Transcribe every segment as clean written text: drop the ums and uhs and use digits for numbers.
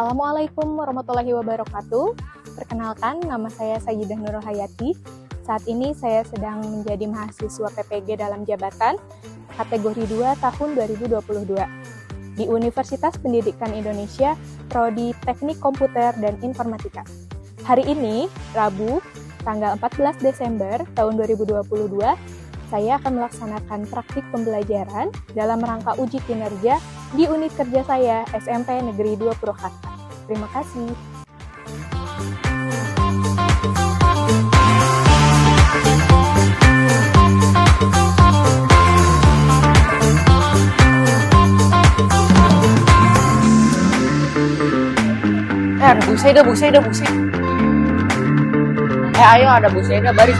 Assalamualaikum warahmatullahi wabarakatuh. Perkenalkan, nama saya Sayyidah Nurul Hayati. Saat ini saya sedang menjadi mahasiswa PPG dalam jabatan kategori 2 tahun 2022 di Universitas Pendidikan Indonesia, Prodi Teknik Komputer dan Informatika. Hari ini, Rabu, tanggal 14 Desember tahun 2022, saya akan melaksanakan praktik pembelajaran dalam rangka uji kinerja di unit kerja saya, SMP Negeri 2 Purwakarta. Terima kasih. Ada buseda. Ayo ada buseda, baris.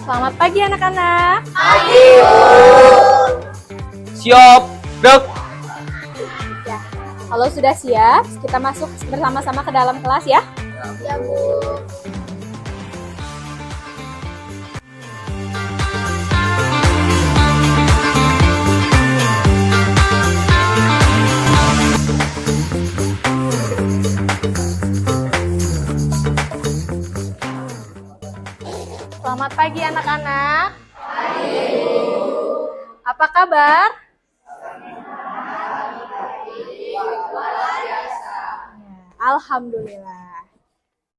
Selamat pagi anak-anak. Pagi. Siap, dek. Ya, kalau sudah siap, kita masuk bersama-sama ke dalam kelas ya. Ya, Bu. Selamat pagi anak-anak. Pagi. Apa kabar? Alhamdulillah.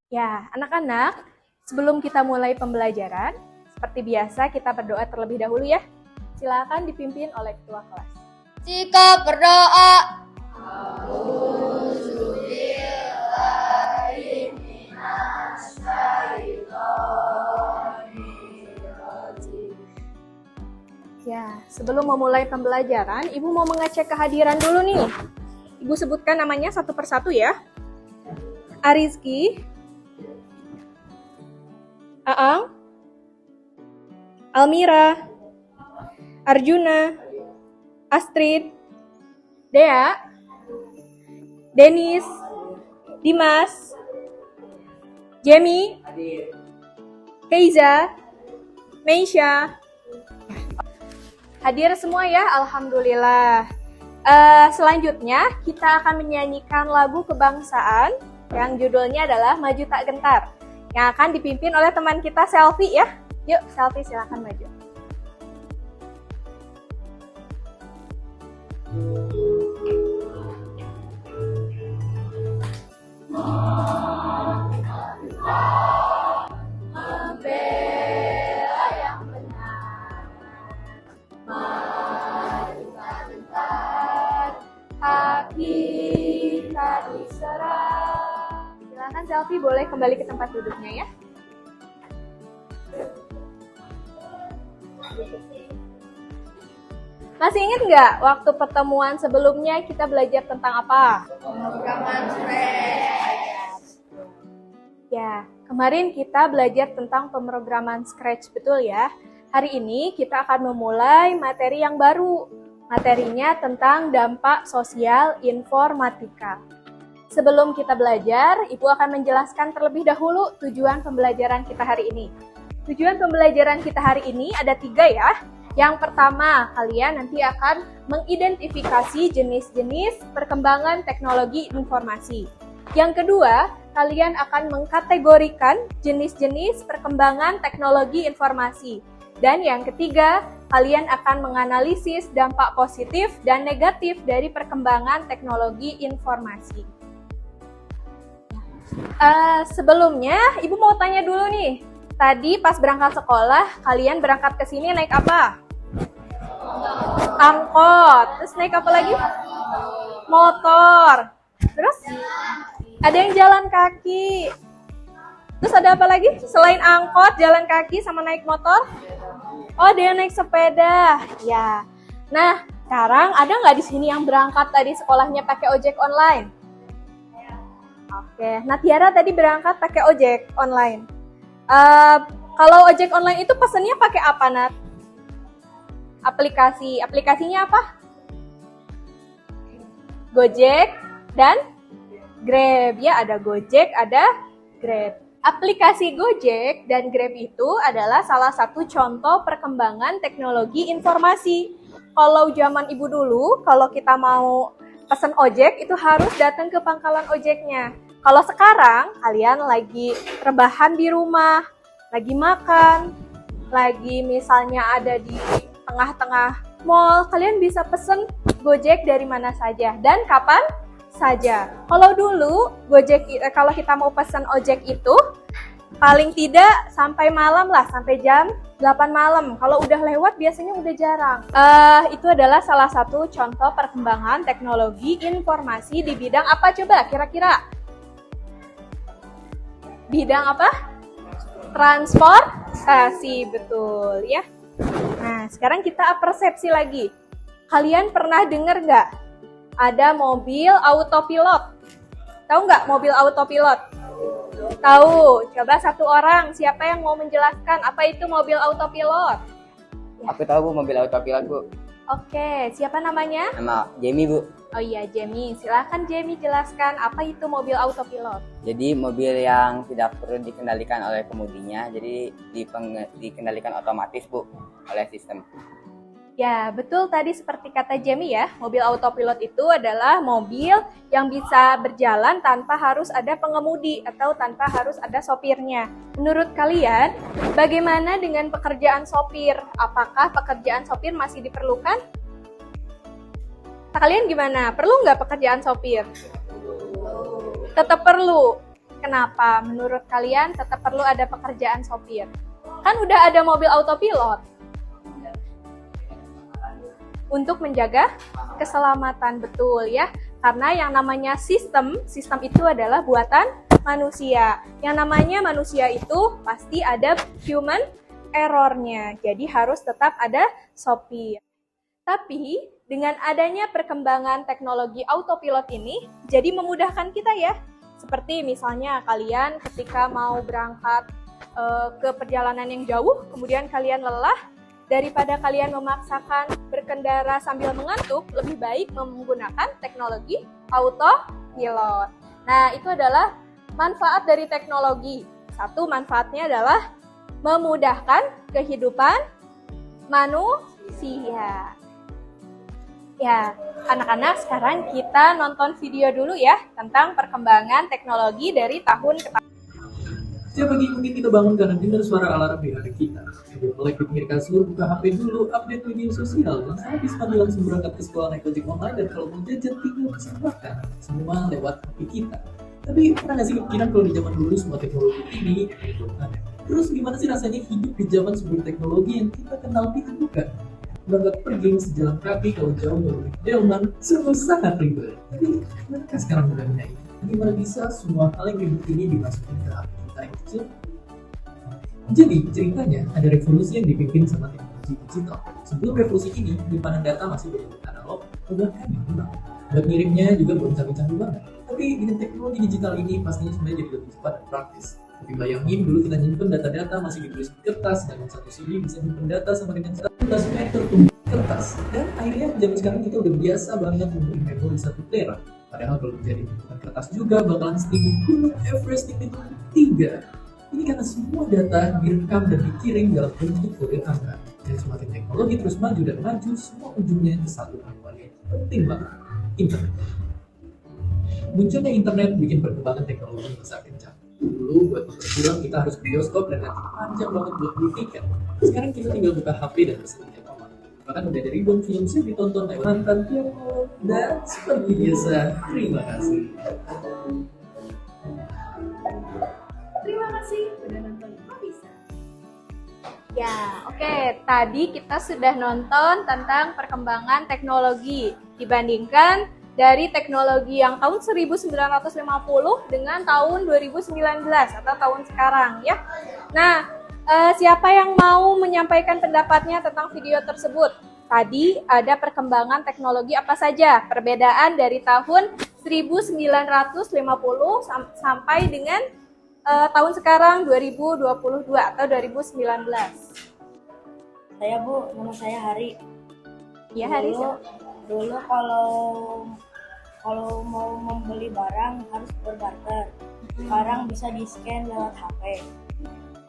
Ya, anak-anak, sebelum kita mulai pembelajaran, seperti biasa kita berdoa terlebih dahulu ya. Silakan dipimpin oleh ketua kelas. Sikap berdoa. Ya, sebelum memulai pembelajaran, Ibu mau mengecek kehadiran dulu nih. Ibu sebutkan namanya satu persatu ya. Arizki, Aang, Almira, Arjuna, Astrid, Dea, Denis, Dimas, Jamie, Keiza, Meisha. Hadir semua ya, alhamdulillah. Selanjutnya kita akan menyanyikan lagu kebangsaan yang judulnya adalah Maju Tak Gentar, yang akan dipimpin oleh teman kita Selfie ya. Yuk, Selfie silakan maju. Silakan Selfie boleh kembali ke tempat duduknya ya. Masih ingat nggak waktu pertemuan sebelumnya kita belajar tentang apa? Pemrograman Scratch. Ya, kemarin kita belajar tentang pemrograman Scratch, betul ya? Hari ini kita akan memulai materi yang baru. Materinya tentang dampak sosial informatika. Sebelum kita belajar, Ibu akan menjelaskan terlebih dahulu tujuan pembelajaran kita hari ini. Tujuan pembelajaran kita hari ini ada 3 ya. Yang pertama, kalian nanti akan mengidentifikasi jenis-jenis perkembangan teknologi informasi. Yang kedua, kalian akan mengkategorikan jenis-jenis perkembangan teknologi informasi. Dan yang ketiga, kalian akan menganalisis dampak positif dan negatif dari perkembangan teknologi informasi. Sebelumnya, Ibu mau tanya dulu nih. Tadi pas berangkat sekolah, kalian berangkat ke sini naik apa? Angkot. Terus naik apa lagi? Motor. Terus? Ada yang jalan kaki. Terus ada apa lagi? Selain angkot, jalan kaki sama naik motor? Oh, dia naik sepeda. Ya. Nah, sekarang ada nggak di sini yang berangkat tadi sekolahnya pakai ojek online? Oke. Nah, Tiara tadi berangkat pakai ojek online. Kalau ojek online itu pesennya pakai apa, Nat? Aplikasi. Aplikasinya apa? Gojek dan Grab. Ya, ada Gojek, ada Grab. Aplikasi Gojek dan Grab itu adalah salah satu contoh perkembangan teknologi informasi. Kalau zaman ibu dulu, kalau kita mau pesen ojek itu harus datang ke pangkalan ojeknya. Kalau sekarang kalian lagi rebahan di rumah, lagi makan, lagi misalnya ada di tengah-tengah mall, kalian bisa pesen Gojek dari mana saja dan kapan saja. Kalau dulu kalau kita mau pesen ojek itu paling tidak sampai malam lah, sampai jam 8 malam. Kalau udah lewat biasanya udah jarang. Itu adalah salah satu contoh perkembangan teknologi informasi di bidang apa coba kira-kira? Bidang apa? Transportasi, betul ya. Nah, sekarang kita persepsi lagi. Kalian pernah dengar nggak ada mobil autopilot? Tahu nggak mobil autopilot? Tahu. Coba satu orang, siapa yang mau menjelaskan apa itu mobil autopilot? Aku tahu Bu, mobil autopilot Bu. Oke, siapa namanya? Nama Jamie Bu. Oh iya, Jamie. Silakan Jamie jelaskan apa itu mobil autopilot. Jadi mobil yang tidak perlu dikendalikan oleh kemudinya, jadi dikendalikan otomatis Bu oleh sistem. Ya, betul tadi seperti kata Jamie ya, mobil autopilot itu adalah mobil yang bisa berjalan tanpa harus ada pengemudi atau tanpa harus ada sopirnya. Menurut kalian, bagaimana dengan pekerjaan sopir? Apakah pekerjaan sopir masih diperlukan? Kalian gimana? Perlu nggak pekerjaan sopir? Tetap perlu. Kenapa? Menurut kalian tetap perlu ada pekerjaan sopir? Kan udah ada mobil autopilot. Untuk menjaga keselamatan, betul ya. Karena yang namanya sistem itu adalah buatan manusia. Yang namanya manusia itu pasti ada human error-nya. Jadi harus tetap ada sopir. Tapi dengan adanya perkembangan teknologi autopilot ini jadi memudahkan kita ya. Seperti misalnya kalian ketika mau berangkat ke perjalanan yang jauh, kemudian kalian lelah, daripada kalian memaksakan berkendara sambil mengantuk, lebih baik menggunakan teknologi autopilot. Nah, itu adalah manfaat dari teknologi. Satu manfaatnya adalah memudahkan kehidupan manusia. Ya, anak-anak sekarang kita nonton video dulu ya tentang perkembangan teknologi dari tahun ke tahun. Setiap pagi mungkin kita bangun karena dengar suara alarm di hari kita. Sebelum melek di pinggir kasur, buka HP dulu, update media sosial, dan habis mandi langsung berangkat ke sekolah naik ojek online, dan kalau mau jajan tinggal pesan makan. Semua lewat HP kita. Tapi pernah nggak sih kepikiran kalau di zaman dulu semua teknologi ini belum ada? Terus gimana sih rasanya hidup di zaman sebelum teknologi yang kita kenal itu bukan? Berangkat pergi sejalan kaki kalau jauh dari delman, sungguh sangat ribet. Tapi gimana sekarang mudahnya ini? Bagaimana bisa semua hal yang ribet ini dimasukin ke HP kita yang kecil? Jadi ceritanya ada revolusi yang dipimpin sama teknologi digital. Sebelum revolusi ini, penyimpanan data masih berbentuk analog, bahkan manual. Dan ngirimnya juga belum canggih-canggih banget. Tapi dengan teknologi digital ini pastinya sebenarnya jadi lebih cepat dan praktis. Tapi bayangin dulu kita nyimpen data-data masih ditulis di kertas, dan satu CD bisa nyimpen data sama dengan 11 meter tuh kertas. Dan akhirnya zaman sekarang kita udah biasa banget memiliki memori 1 tera. Padahal kalau jadi bukan kertas juga bakalan setinggi gunung Everest yang itu 3. Ini karena semua data direkam dan dikirim dalam bentuk kode angka. Dan semakin teknologi terus maju dan maju, semua ujungnya ke satu hal yang penting banget, internet. Munculnya internet bikin perkembangan teknologi besar kencang. Dulu buat nonton film kita harus ke bioskop dan nanti panjang banget buat beli tiket. Sekarang kita tinggal buka HP dan pesen tiket online. Bahkan udah ada ribuan film yang ditonton lewat mantan tiap malam. Dan seperti biasa, terima kasih. Terima kasih udah nonton Kok Bisa. Ya, oke. Tadi kita sudah nonton tentang perkembangan teknologi dibandingkan dari teknologi yang tahun 1950 dengan tahun 2019 atau tahun sekarang ya. Nah, siapa yang mau menyampaikan pendapatnya tentang video tersebut? Tadi ada perkembangan teknologi apa saja? Perbedaan dari tahun 1950 sampai dengan tahun sekarang 2022 atau 2019. Saya Bu, nama saya Hari. Ya, Hari. Dulu kalau mau membeli barang harus berbarter. Sekarang bisa di-scan lewat HP.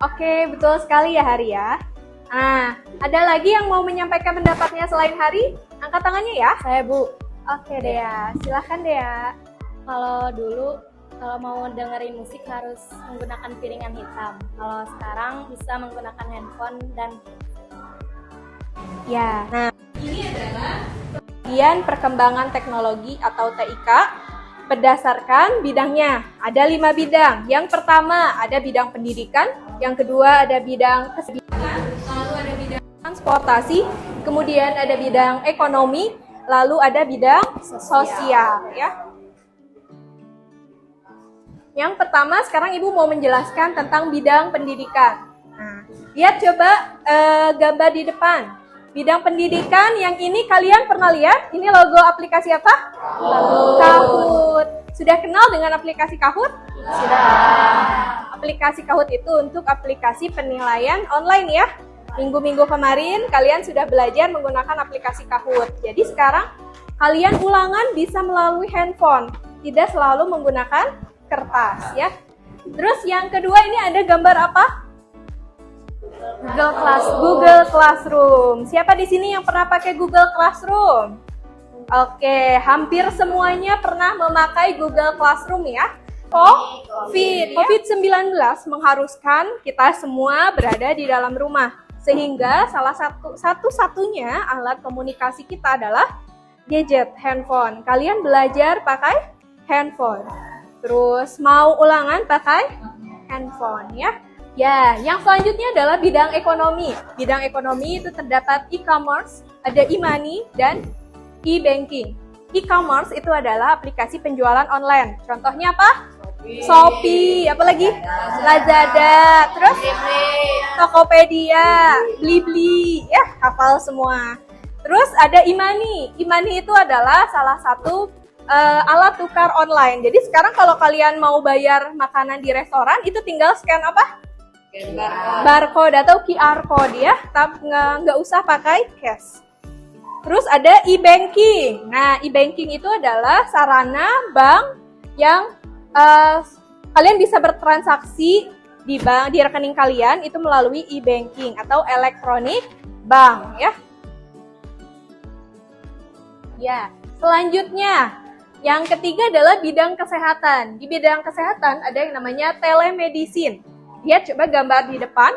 Oke, betul sekali ya Hari ya. Nah, ada lagi yang mau menyampaikan pendapatnya selain Hari? Angkat tangannya ya. Saya, Bu. Oke Dea, silahkan Dea. Kalau dulu kalau mau dengerin musik harus menggunakan piringan hitam. Kalau sekarang bisa menggunakan handphone dan Ya, nah ini adalah bagian perkembangan teknologi atau TIK berdasarkan bidangnya. Ada 5 bidang. Yang pertama ada bidang pendidikan, yang kedua ada bidang kesehatan, lalu ada bidang transportasi, kemudian ada bidang ekonomi, lalu ada bidang sosial ya. Yang pertama sekarang Ibu mau menjelaskan tentang bidang pendidikan. Nah, lihat coba gambar di depan. Bidang pendidikan yang ini kalian pernah lihat? Ini logo aplikasi apa? Kahoot. Sudah kenal dengan aplikasi Kahoot? Sudah. Aplikasi Kahoot itu untuk aplikasi penilaian online ya. Minggu-minggu kemarin kalian sudah belajar menggunakan aplikasi Kahoot. Jadi sekarang kalian ulangan bisa melalui handphone, tidak selalu menggunakan kertas ya. Terus yang kedua ini ada gambar apa? Google Classroom. Siapa di sini yang pernah pakai Google Classroom? Oke, hampir semuanya pernah memakai Google Classroom ya. COVID-19 mengharuskan kita semua berada di dalam rumah. Sehingga salah satu-satunya alat komunikasi kita adalah gadget, handphone. Kalian belajar pakai handphone. Terus mau ulangan pakai handphone ya. Ya, yang selanjutnya adalah bidang ekonomi. Bidang ekonomi itu terdapat e-commerce, ada e-money, dan e-banking. E-commerce itu adalah aplikasi penjualan online. Contohnya apa? Shopee, apa lagi? Lazada, terus Tokopedia, Blibli, ya hafal semua. Terus ada e-money. E-money itu adalah salah satu alat tukar online. Jadi sekarang kalau kalian mau bayar makanan di restoran, itu tinggal scan apa? Barcode atau QR code ya, tapi nggak usah pakai cash. Terus ada e-banking. Nah, e-banking itu adalah sarana bank yang kalian bisa bertransaksi di bank, di rekening kalian itu melalui e-banking atau electronic bank ya. Ya, selanjutnya yang ketiga adalah bidang kesehatan. Di bidang kesehatan ada yang namanya telemedicine. Lihat coba gambar di depan.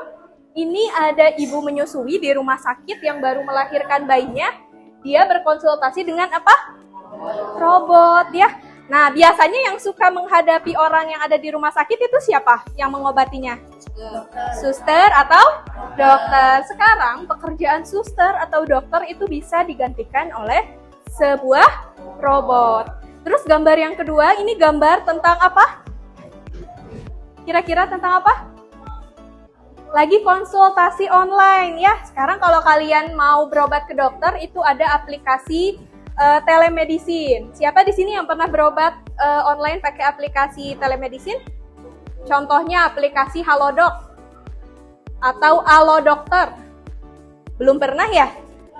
Ini ada ibu menyusui di rumah sakit yang baru melahirkan bayinya. Dia berkonsultasi dengan apa? Robot ya. Nah, biasanya yang suka menghadapi orang yang ada di rumah sakit itu siapa yang mengobatinya? Suster atau dokter. Sekarang pekerjaan suster atau dokter itu bisa digantikan oleh sebuah robot. Terus gambar yang kedua, ini gambar tentang apa? Kira-kira tentang apa? Lagi konsultasi online ya. Sekarang kalau kalian mau berobat ke dokter, itu ada aplikasi telemedicine. Siapa di sini yang pernah berobat online pakai aplikasi telemedicine? Contohnya aplikasi Halodoc atau Alo Dokter. Belum pernah ya?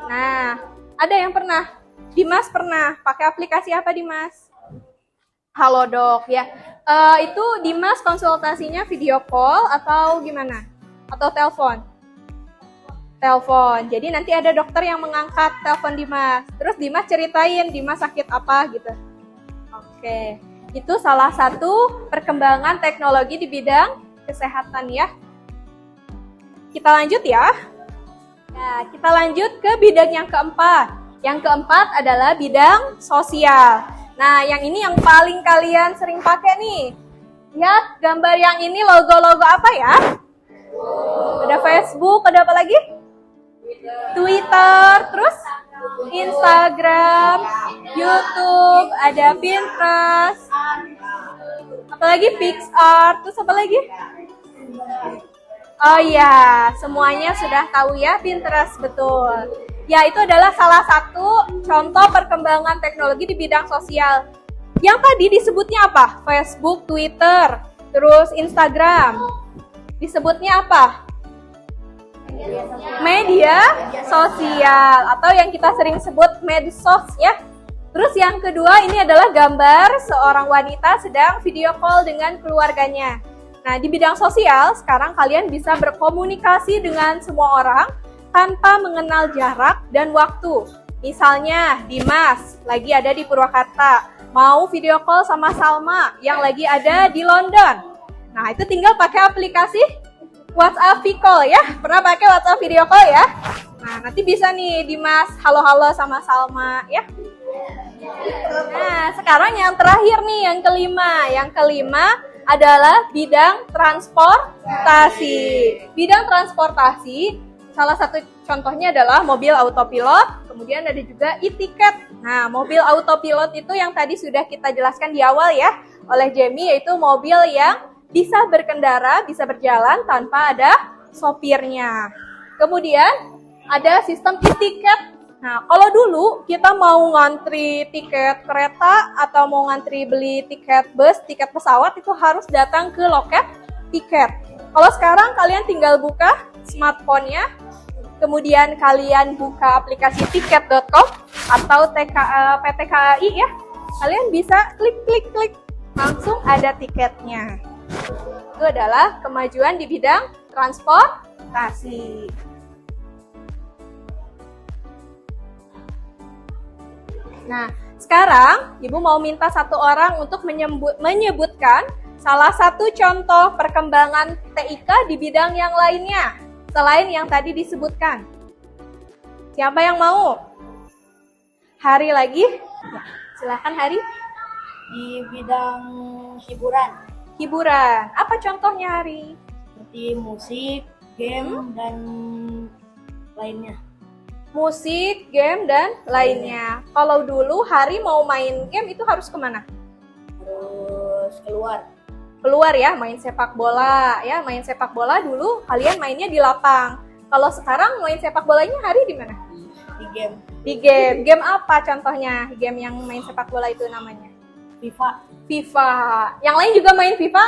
Nah, ada yang pernah? Dimas pernah. Pakai aplikasi apa Dimas? Halodoc ya. Itu Dimas konsultasinya video call atau gimana? Atau telepon? Telepon. Jadi nanti ada dokter yang mengangkat telepon Dimas. Terus Dimas ceritain Dimas sakit apa gitu. Oke. Itu salah satu perkembangan teknologi di bidang kesehatan ya. Kita lanjut ya. Nah, kita lanjut ke bidang yang keempat. Yang keempat adalah bidang sosial. Nah, yang ini yang paling kalian sering pakai nih. Lihat gambar yang ini logo-logo apa ya? Ada Facebook, ada apa lagi? Twitter, terus Instagram, YouTube, ada Pinterest, apalagi PixArt, terus apa lagi? Oh iya, semuanya sudah tahu ya Pinterest, betul. Ya, itu adalah salah satu contoh perkembangan teknologi di bidang sosial. Yang tadi disebutnya apa? Facebook, Twitter, terus Instagram. Disebutnya apa? Media sosial atau yang kita sering sebut medsos ya. Terus yang kedua ini adalah gambar seorang wanita sedang video call dengan keluarganya. Nah, di bidang sosial, sekarang kalian bisa berkomunikasi dengan semua orang tanpa mengenal jarak dan waktu. Misalnya, Dimas lagi ada di Purwakarta, mau video call sama Salma yang lagi ada di London. Nah, itu tinggal pakai aplikasi WhatsApp video call ya. Pernah pakai WhatsApp video call ya? Nah, nanti bisa nih Dimas halo-halo sama Salma ya. Nah, sekarang yang terakhir nih, yang kelima. Yang kelima adalah bidang transportasi. Bidang transportasi, salah satu contohnya adalah mobil autopilot, kemudian ada juga e-ticket. Nah, mobil autopilot itu yang tadi sudah kita jelaskan di awal ya, oleh Jamie, yaitu mobil yang bisa berkendara, bisa berjalan tanpa ada sopirnya. Kemudian ada sistem e-ticket. Nah, kalau dulu kita mau ngantri tiket kereta atau mau ngantri beli tiket bus, tiket pesawat itu harus datang ke loket tiket. Kalau sekarang kalian tinggal buka smartphone-nya, kemudian kalian buka aplikasi tiket.com atau PT KAI ya. Kalian bisa klik, langsung ada tiketnya. Itu adalah kemajuan di bidang transportasi. Nah, sekarang Ibu mau minta satu orang untuk menyebutkan salah satu contoh perkembangan TIK di bidang yang lainnya, selain yang tadi disebutkan. Siapa yang mau? Hari lagi? Ya, silakan Hari. Di bidang hiburan, Hiburan. Apa contohnya Hari? seperti musik, game, dan lainnya. Musik, game, dan lainnya. Kalau dulu Hari mau main game itu harus kemana? Harus keluar Keluar ya, main sepak bola ya. Main sepak bola dulu kalian mainnya di lapang. Kalau sekarang main sepak bolanya Hari di mana? di game Di game. Game apa contohnya? Game yang main sepak bola itu namanya? FIFA. Yang lain juga main FIFA?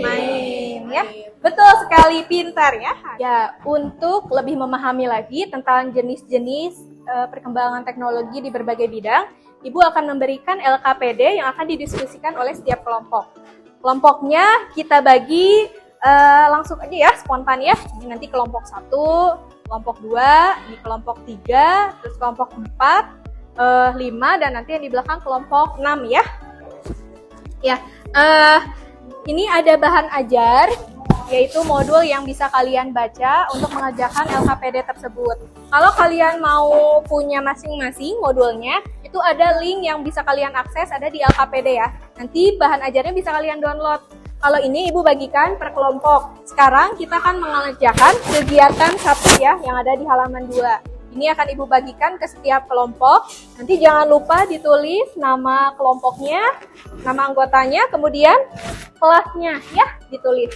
Main ya. Betul sekali, pintar ya. Ya, untuk lebih memahami lagi tentang jenis-jenis perkembangan teknologi di berbagai bidang, Ibu akan memberikan LKPD yang akan didiskusikan oleh setiap kelompok. Kelompoknya kita bagi langsung aja ya, spontan ya. Ini nanti kelompok 1, kelompok 2, ini kelompok 3, terus kelompok 4, 5, dan nanti yang di belakang kelompok 6 ya. Ya, ini ada bahan ajar, yaitu modul yang bisa kalian baca untuk mengerjakan LKPD tersebut. Kalau kalian mau punya masing-masing modulnya, itu ada link yang bisa kalian akses, ada di LKPD ya. Nanti bahan ajarnya bisa kalian download. Kalau ini Ibu bagikan per kelompok. Sekarang kita akan mengerjakan kegiatan 1 ya, yang ada di halaman 2. Ini akan Ibu bagikan ke setiap kelompok. Nanti jangan lupa ditulis nama kelompoknya, nama anggotanya, kemudian kelasnya ya, ditulis.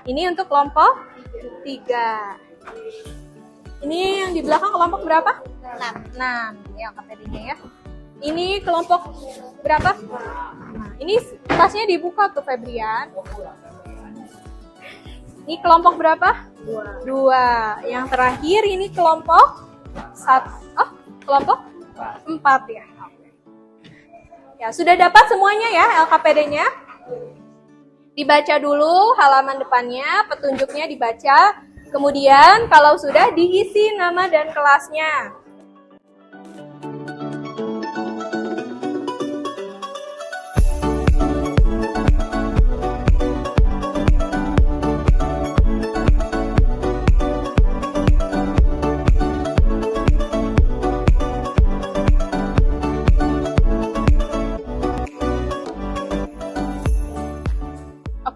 Ini untuk kelompok 3. Ini yang di belakang kelompok berapa? 6. Ya, KPD-nya ya. Ini kelompok berapa? Nah, ini tasnya dibuka tuh Febrian. Ini kelompok berapa? 2. Yang terakhir ini kelompok 1. Oh, kelompok 4 ya. Ya, sudah dapat semuanya ya LKPD-nya? Dibaca dulu halaman depannya, petunjuknya dibaca. Kemudian kalau sudah diisi nama dan kelasnya.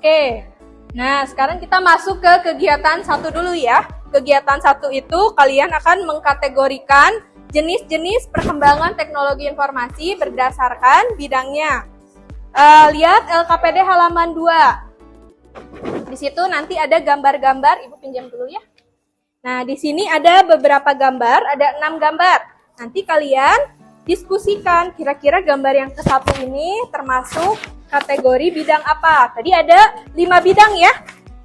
Oke, nah sekarang kita masuk ke kegiatan 1 dulu ya. Kegiatan 1 itu kalian akan mengkategorikan jenis-jenis perkembangan teknologi informasi berdasarkan bidangnya. Lihat LKPD halaman 2. Di situ nanti ada gambar-gambar, Ibu pinjam dulu ya. Nah, di sini ada beberapa gambar, ada 6 gambar. Nanti kalian diskusikan kira-kira gambar yang ke-1 ini termasuk kategori bidang apa? Tadi ada 5 bidang ya.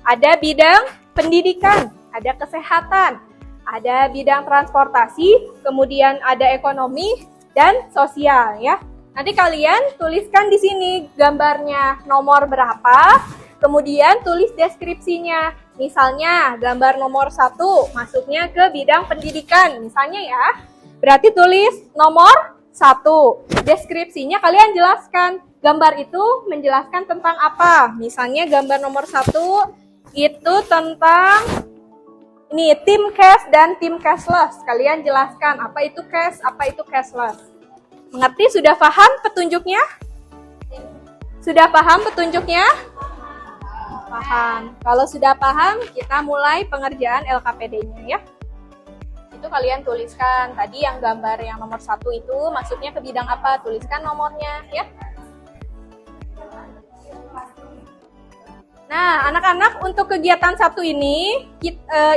Ada bidang pendidikan, ada kesehatan, ada bidang transportasi, kemudian ada ekonomi, dan sosial ya. Nanti kalian tuliskan di sini gambarnya nomor berapa, kemudian tulis deskripsinya. Misalnya gambar nomor 1 masuknya ke bidang pendidikan, misalnya ya. Berarti tulis nomor 1. Deskripsinya kalian jelaskan. Gambar itu menjelaskan tentang apa? Misalnya gambar nomor 1 itu tentang ini tim cash dan tim cashless. Kalian jelaskan apa itu cash, apa itu cashless. Mengerti? Sudah paham petunjuknya? Sudah paham petunjuknya? Paham. Kalau sudah paham, kita mulai pengerjaan LKPD-nya ya. Itu kalian tuliskan. Tadi yang gambar yang nomor 1 itu masuknya ke bidang apa? Tuliskan nomornya ya. Nah, anak-anak untuk kegiatan Sabtu ini,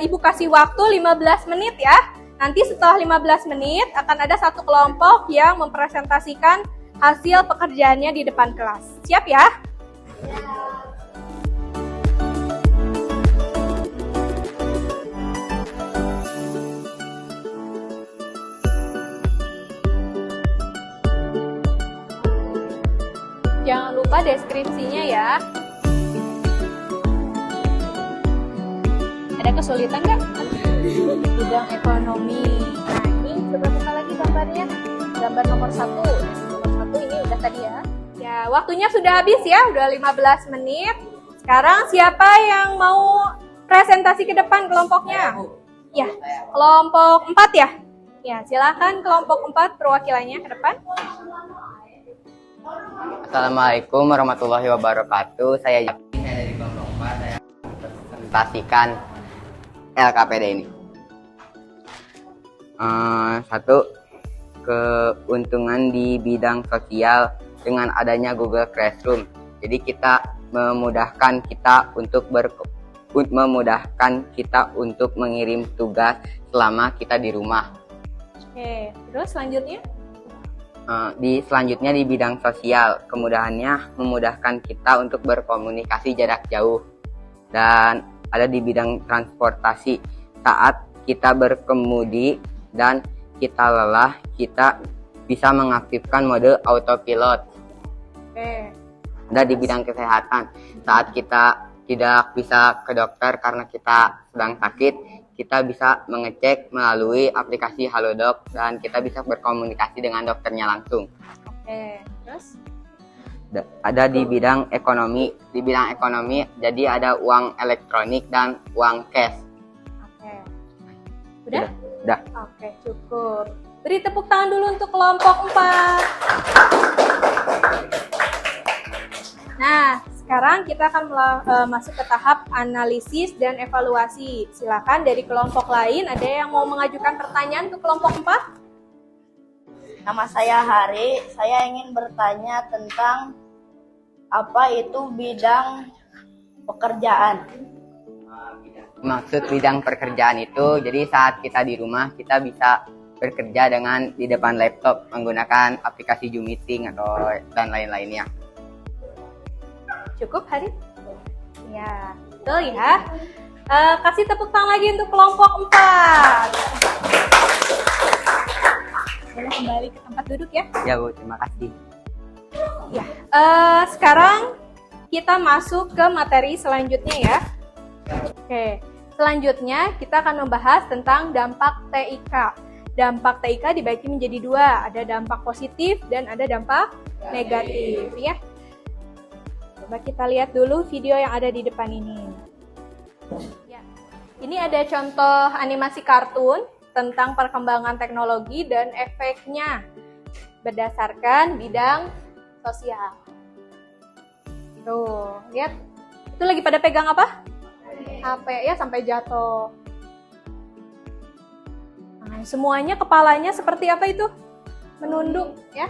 Ibu kasih waktu 15 menit ya. Nanti setelah 15 menit akan ada satu kelompok yang mempresentasikan hasil pekerjaannya di depan kelas. Siap ya? Jangan lupa deskripsinya ya. Ada kesulitan nggak? Bidang ekonomi. Nah ini coba kita lagi gambarnya. Gambar nomor 1. Nomor 1 ini udah tadi ya. Ya waktunya sudah habis ya. Udah 15 menit. Sekarang siapa yang mau presentasi ke depan kelompoknya? Ya, kelompok 4 ya? Ya silakan kelompok 4 perwakilannya ke depan. Assalamualaikum warahmatullahi wabarakatuh. Saya dari kelompok 4. Saya presentasikan LKPD ini. 1. Keuntungan di bidang sosial dengan adanya Google Classroom. Jadi kita memudahkan kita untuk mengirim tugas selama kita di rumah. Oke, terus selanjutnya? Selanjutnya di bidang sosial, kemudahannya memudahkan kita untuk berkomunikasi jarak jauh. Dan ada di bidang transportasi, saat kita berkemudi dan kita lelah, kita bisa mengaktifkan mode autopilot. Oke. Ada di bidang kesehatan, saat kita tidak bisa ke dokter karena kita sedang sakit, kita bisa mengecek melalui aplikasi Halodoc dan kita bisa berkomunikasi dengan dokternya langsung. Oke, terus? Ada di bidang ekonomi. Di bidang ekonomi, jadi ada uang elektronik dan uang cash. Oke. Udah? Udah. Oke, cukup. Beri tepuk tangan dulu untuk kelompok 4. Nah, sekarang kita akan masuk ke tahap analisis dan evaluasi. Silakan dari kelompok lain, ada yang mau mengajukan pertanyaan ke kelompok 4? Nama saya Hari, saya ingin bertanya tentang apa itu bidang pekerjaan. Maksud bidang pekerjaan itu, jadi saat kita di rumah, kita bisa bekerja dengan di depan laptop menggunakan aplikasi Zoom Meeting atau dan lain-lainnya. Cukup, Hari? Ya, betul ya. Kasih tepuk tangan lagi untuk kelompok 4. Boleh kembali ke tempat duduk ya. Ya Bu, terima kasih. Ya, sekarang kita masuk ke materi selanjutnya ya. Oke, selanjutnya kita akan membahas tentang dampak TIK. Dampak TIK dibagi menjadi 2, ada dampak positif dan ada dampak negatif ya. Coba kita lihat dulu video yang ada di depan ini. Ya, ini ada contoh animasi kartun tentang perkembangan teknologi dan efeknya berdasarkan bidang sosial. Tuh, lihat. Itu lagi pada pegang apa? HP ya, sampai jatuh. Nah, semuanya kepalanya seperti apa itu? Menunduk ya.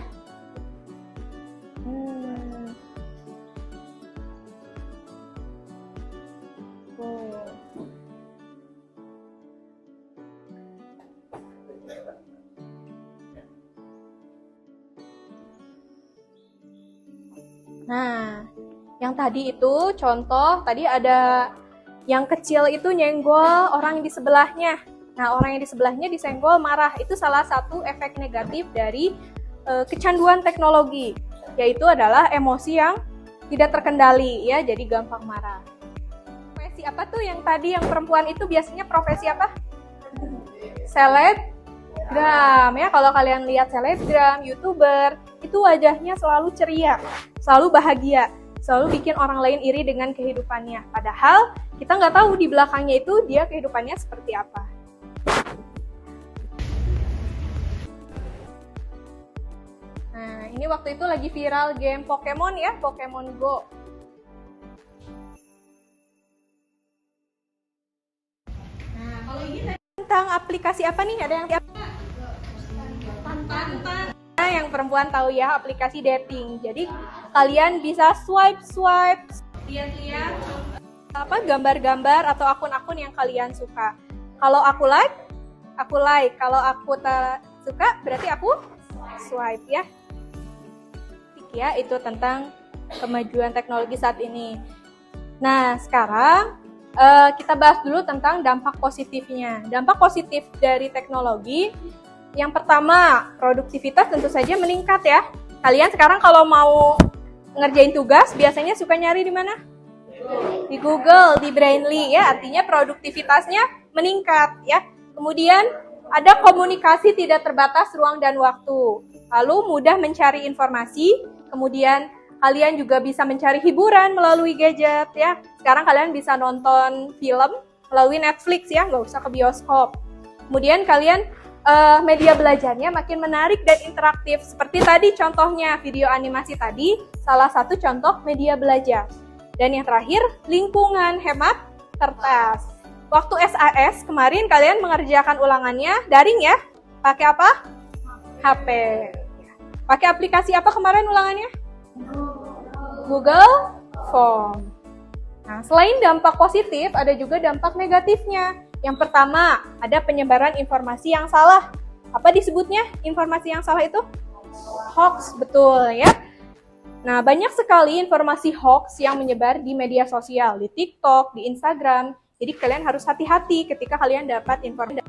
Nah, yang tadi itu contoh, tadi ada yang kecil itu nyenggol orang yang di sebelahnya. Nah, orang yang di sebelahnya disenggol marah. Itu salah satu efek negatif dari kecanduan teknologi, yaitu adalah emosi yang tidak terkendali ya, jadi gampang marah. Profesi apa tuh yang tadi yang perempuan itu biasanya profesi apa? Selebgram ya, kalau kalian lihat selebgram, YouTuber, itu wajahnya selalu ceria, selalu bahagia, selalu bikin orang lain iri dengan kehidupannya. Padahal kita nggak tahu di belakangnya itu dia kehidupannya seperti apa. Nah, ini waktu itu lagi viral game Pokemon ya, Pokemon Go. Nah, kalau ini tentang aplikasi apa nih? Ada yang Tantan. Nah, yang perempuan tahu ya, aplikasi dating. Jadi kalian bisa swipe, lihat-lihat apa gambar-gambar atau akun-akun yang kalian suka. Kalau aku like. Kalau aku tak suka, berarti aku swipe ya. Ya, itu tentang kemajuan teknologi saat ini. Nah, sekarang kita bahas dulu tentang dampak positifnya. Dampak positif dari teknologi, yang pertama, produktivitas tentu saja meningkat ya. Kalian sekarang kalau mau ngerjain tugas, biasanya suka nyari di mana? Di Google, di Brainly ya, artinya produktivitasnya meningkat ya. Kemudian ada komunikasi tidak terbatas ruang dan waktu. Lalu mudah mencari informasi, kemudian kalian juga bisa mencari hiburan melalui gadget ya. Sekarang kalian bisa nonton film melalui Netflix ya, nggak usah ke bioskop. Kemudian kalian media belajarnya makin menarik dan interaktif. Seperti tadi contohnya video animasi tadi, salah satu contoh media belajar. Dan yang terakhir, lingkungan hemat kertas. Waktu SAS kemarin kalian mengerjakan ulangannya daring ya? Pakai apa? HP. Pakai aplikasi apa kemarin ulangannya? Google Form. Nah, selain dampak positif, ada juga dampak negatifnya. Yang pertama, ada penyebaran informasi yang salah. Apa disebutnya informasi yang salah itu? Hoax, betul ya. Nah, banyak sekali informasi hoax yang menyebar di media sosial, di TikTok, di Instagram. Jadi kalian harus hati-hati ketika kalian dapat informasi.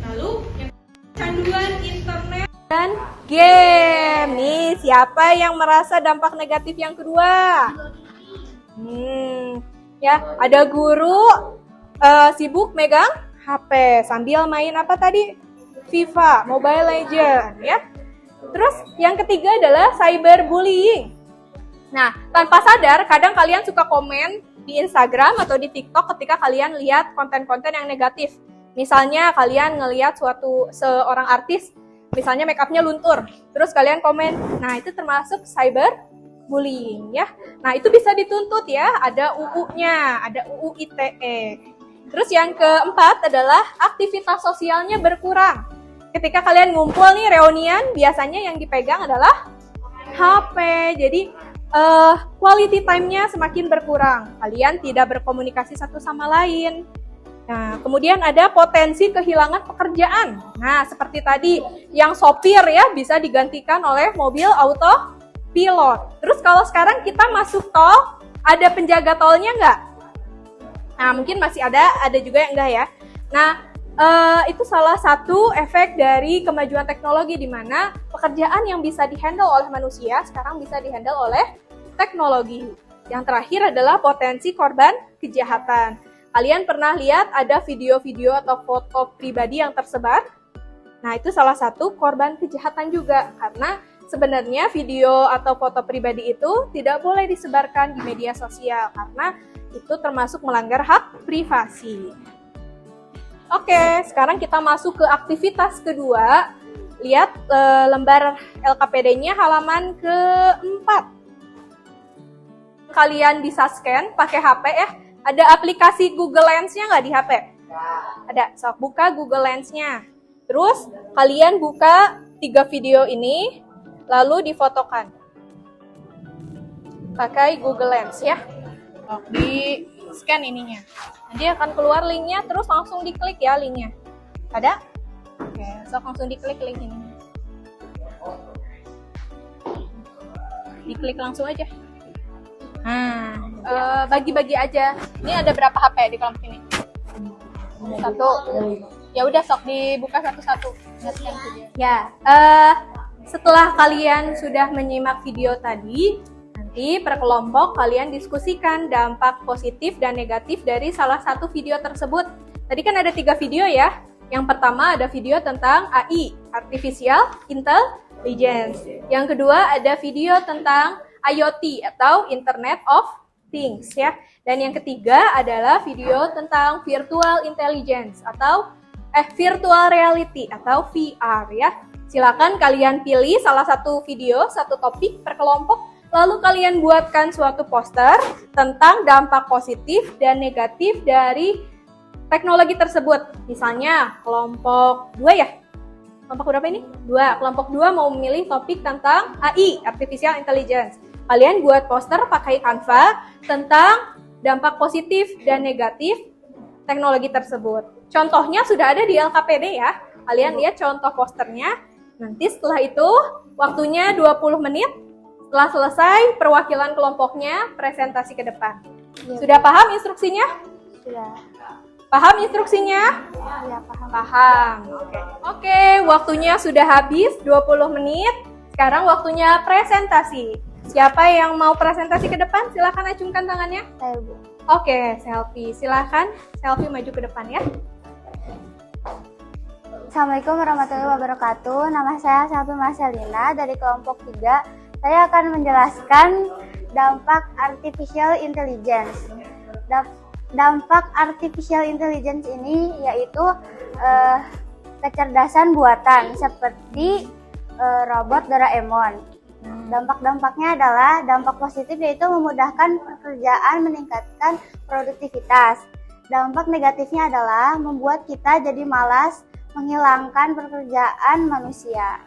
Lalu, yang kecanduan internet dan game. Nih, siapa yang merasa dampak negatif yang kedua? Ya, ada guru sibuk megang HP sambil main apa tadi? FIFA, Mobile Legends ya. Terus yang ketiga adalah cyberbullying. Nah, tanpa sadar kadang kalian suka komen di Instagram atau di TikTok ketika kalian lihat konten-konten yang negatif. Misalnya kalian ngelihat seorang artis, misalnya make up-nya luntur, terus kalian komen. Nah, itu termasuk cyberbullying ya. Nah, itu bisa dituntut ya, ada UU-nya, ada UU ITE. Terus yang keempat adalah aktivitas sosialnya berkurang. Ketika kalian ngumpul nih reunian, biasanya yang dipegang adalah HP. Jadi quality time-nya semakin berkurang. Kalian tidak berkomunikasi satu sama lain. Nah, kemudian ada potensi kehilangan pekerjaan. Nah, seperti tadi yang sopir ya bisa digantikan oleh mobil autopilot. Terus kalau sekarang kita masuk tol, ada penjaga tolnya nggak? Nah, mungkin masih ada juga yang enggak ya. Nah, itu salah satu efek dari kemajuan teknologi di mana pekerjaan yang bisa dihandle oleh manusia sekarang bisa dihandle oleh teknologi. Yang terakhir adalah potensi korban kejahatan. Kalian pernah lihat ada video-video atau foto pribadi yang tersebar? Nah, itu salah satu korban kejahatan juga karena sebenarnya video atau foto pribadi itu tidak boleh disebarkan di media sosial karena itu termasuk melanggar hak privasi. Oke, sekarang kita masuk ke aktivitas kedua. Lihat lembar LKPD-nya halaman ke-4. Kalian bisa scan pakai HP ya. Ada aplikasi Google Lens-nya nggak di HP? Ada. So, buka Google Lens-nya. Terus kalian buka 3 video ini, lalu difotokan. Pakai Google Lens ya. Di scan ininya. Nanti akan keluar linknya, terus langsung diklik ya linknya. Ada? Oke, langsung diklik link ini. Diklik langsung aja. Nah, bagi-bagi aja. Ini ada berapa HP di kelompok ini? 1. Ya udah sok dibuka satu-satu. Ya, setelah kalian sudah menyimak video tadi, nanti per kelompok kalian diskusikan dampak positif dan negatif dari salah satu video tersebut. Tadi kan ada 3 video ya. Yang pertama ada video tentang AI, Artificial Intelligence. Yang kedua ada video tentang IoT atau Internet of Things ya. Dan yang ketiga adalah video tentang Virtual Intelligence atau Virtual Reality atau VR ya. Silakan kalian pilih salah satu video, satu topik per kelompok, lalu kalian buatkan suatu poster tentang dampak positif dan negatif dari teknologi tersebut. Misalnya kelompok 2 ya? Kelompok berapa ini? 2. Kelompok 2 mau memilih topik tentang AI, Artificial Intelligence. Kalian buat poster pakai Canva tentang dampak positif dan negatif teknologi tersebut. Contohnya sudah ada di LKPD ya. Kalian lihat contoh posternya. Nanti setelah itu waktunya 20 menit. Setelah selesai perwakilan kelompoknya presentasi ke depan. Sudah paham instruksinya? Sudah. Paham instruksinya? Ya, paham. Paham. Oke, waktunya sudah habis 20 menit. Sekarang waktunya presentasi. Siapa yang mau presentasi ke depan? Silakan acungkan tangannya. Saya, Bu. Oke, selfie. Silakan selfie maju ke depan ya. Assalamualaikum warahmatullahi wabarakatuh. Nama saya Selvi Marcelina dari kelompok 3. Saya akan menjelaskan dampak artificial intelligence. Dampak artificial intelligence ini yaitu kecerdasan buatan seperti robot Doraemon. Dampak-dampaknya adalah dampak positif yaitu memudahkan pekerjaan, meningkatkan produktivitas. Dampak negatifnya adalah membuat kita jadi malas, menghilangkan pekerjaan manusia.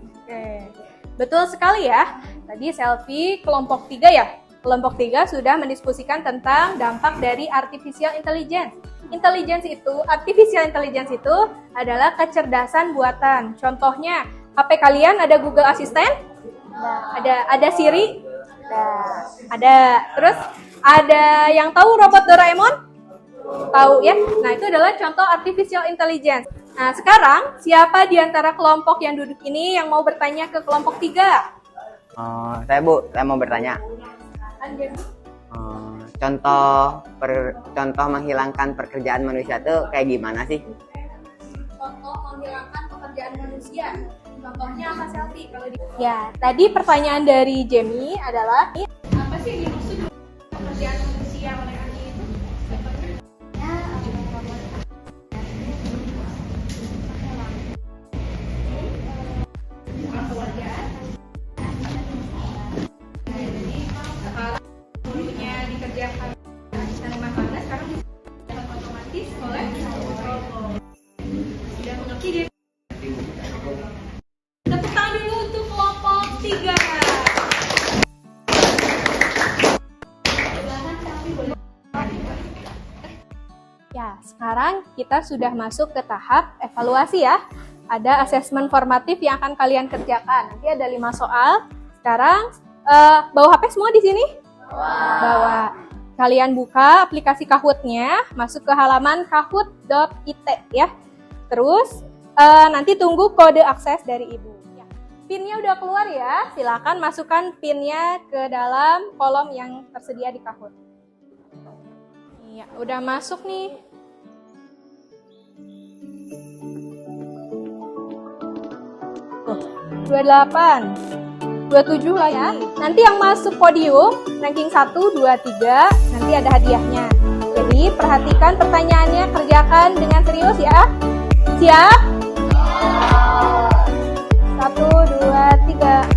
Oke, betul sekali ya. Tadi selfie kelompok 3 ya. Kelompok 3 sudah mendiskusikan tentang dampak dari artificial intelligence. Artificial intelligence itu adalah kecerdasan buatan. Contohnya, HP kalian ada Google Assistant? Ada Siri? Ada. Terus ada yang tahu robot Doraemon? Tahu ya? Nah, itu adalah contoh artificial intelligence. Nah, sekarang siapa di antara kelompok yang duduk ini yang mau bertanya ke kelompok 3? Saya Bu, saya mau bertanya. Contoh menghilangkan pekerjaan manusia itu kayak gimana sih? Contoh menghilangkan pekerjaan manusia. Contohnya apa Selfie? Ya, tadi pertanyaan dari Jamie adalah apa sih yang dimaksud pekerjaan manusia oleh AI itu? Dikerjakan tanaman panas sekarang bisa otomatis oleh robot. Sudah mengerti dia? Tepuk tangan dulu untuk kelompok 3. Ya, sekarang kita sudah masuk ke tahap evaluasi ya. Ada asesmen formatif yang akan kalian kerjakan. Nanti ada 5 soal. Sekarang bawa HP semua di sini? Bawa. Kalian buka aplikasi Kahoot-nya, masuk ke halaman kahoot.it ya. Terus nanti tunggu kode akses dari Ibu. Ya. PIN-nya udah keluar ya, silakan masukkan PIN-nya ke dalam kolom yang tersedia di Kahoot. Iya, udah masuk nih. Tuh, 28. 27 lah ya. Nanti yang masuk podium, ranking 1, 2, 3, nanti ada hadiahnya. Jadi perhatikan pertanyaannya, kerjakan dengan serius ya. Siap? 1, 2, 3.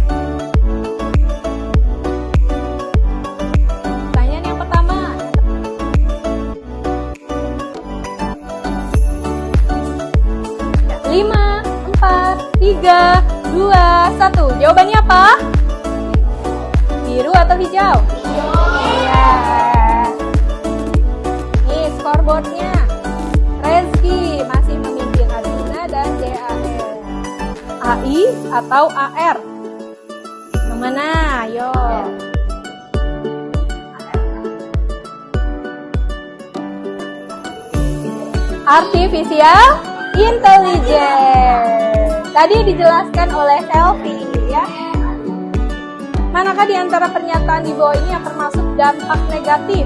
Pertanyaan yang pertama. 5, 4, 3, 2, 1. Jawabannya apa? Biru atau hijau? Iya. Nih scoreboardnya. Rezky masih memimpin Adina dan DAR. AI atau AR? Yang mana? Ayo. Artificial Intelligence. Tadi dijelaskan oleh Selfie ya. Manakah di antara pernyataan di bawah ini yang termasuk dampak negatif?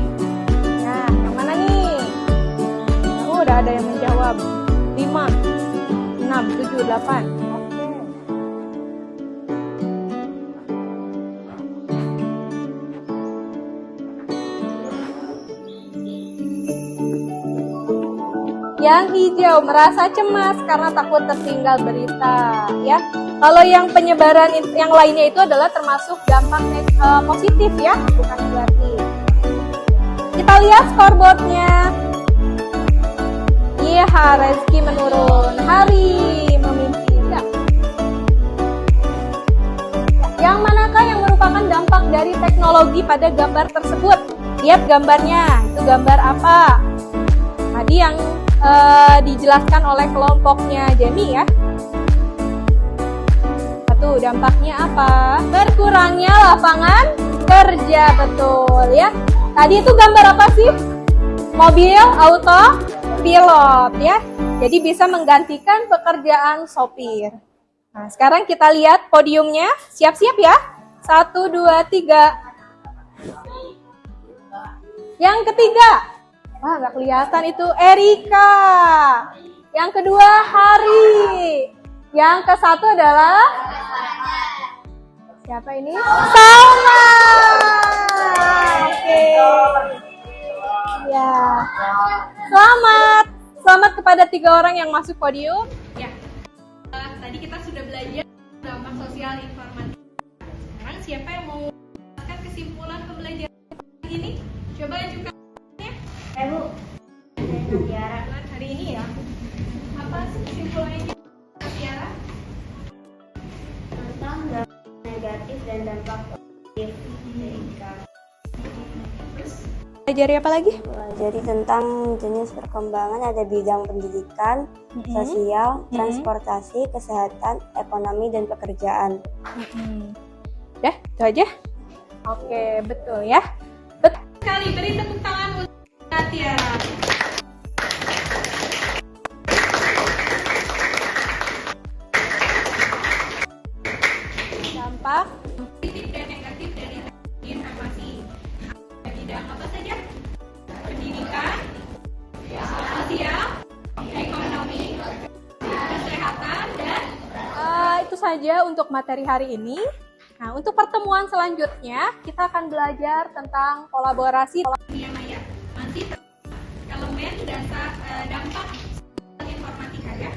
Nah, yang mana nih? Oh, udah ada yang menjawab. 5, 6, 7, 8. Yang hijau merasa cemas karena takut tertinggal berita, ya. Kalau yang penyebaran yang lainnya itu adalah termasuk dampak positif ya, bukan negatif. Kita lihat scoreboardnya. Iya, Rezeki menurun, Hari memimpin. Ya. Yang manakah yang merupakan dampak dari teknologi pada gambar tersebut? Lihat gambarnya, itu gambar apa? Tadi yang dijelaskan oleh kelompoknya Jamie ya. Satu, dampaknya apa? Berkurangnya lapangan kerja, betul ya. Tadi itu gambar apa sih? Mobil auto pilot ya. Jadi bisa menggantikan pekerjaan sopir. Nah, sekarang kita lihat podiumnya. Siap-siap ya. 1, 2, 3. Yang ketiga. Wah, nggak kelihatan itu Erika. Yang kedua Hari. Yang ke satu adalah siapa ini? Salma. Oke. Ya. Selamat kepada 3 orang yang masuk podium. Ya. Tadi kita sudah belajar dampak sosial informatika. Sekarang siapa yang mau menjelaskan kesimpulan pembelajaran ini? Coba ajukan. Bu, Tiara. Hari ini ya. Apa sih kesimpulannya, Tiara? Tentang dampak negatif dan dampak positif. Pelajari apa lagi? Jadi tentang jenis perkembangan ada bidang pendidikan, sosial, transportasi, kesehatan, ekonomi, dan pekerjaan. Udah, itu aja. Oke, betul ya. Betul sekali. Beri tepuk tangan untuk Tiara. Dampak positif dan negatif dari informasi. Bidang apa saja? Pendidikan, sosial, ekonomi, kesehatan, dan itu saja untuk materi hari ini. Nah, untuk pertemuan selanjutnya kita akan belajar tentang kolaborasi dunia maya. Masih elemen dasar dampak informatika ya.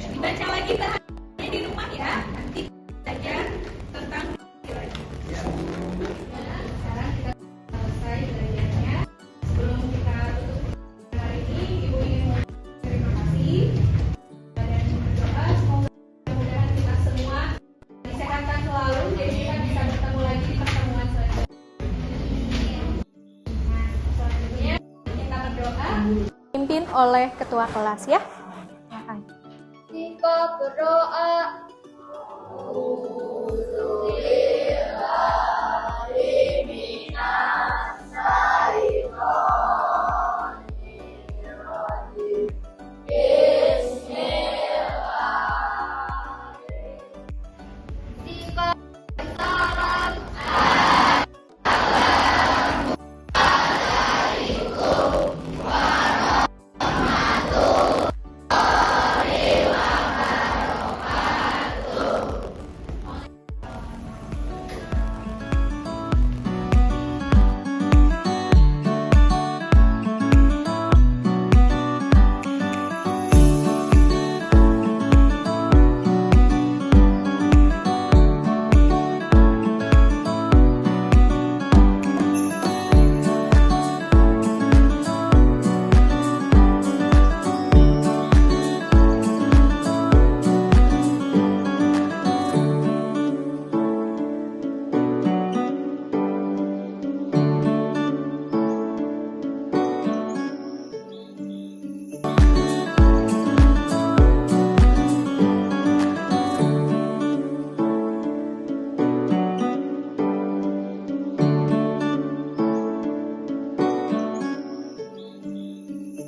Dibaca lagi bahannya di rumah ya. Nanti belajar tentang lagi. Sekarang kita selesai belajarnya. Sebelum kita tutup hari ini, Ibu ingin terima kasih dan berdoa semoga mudah-mudahan kita semua disehatkan selalu, jadi kita bisa bertemu lagi di pertemuan selanjutnya. Selanjutnya kita berdoa dipimpin oleh ketua kelas ya. Silakan. Jika berdoa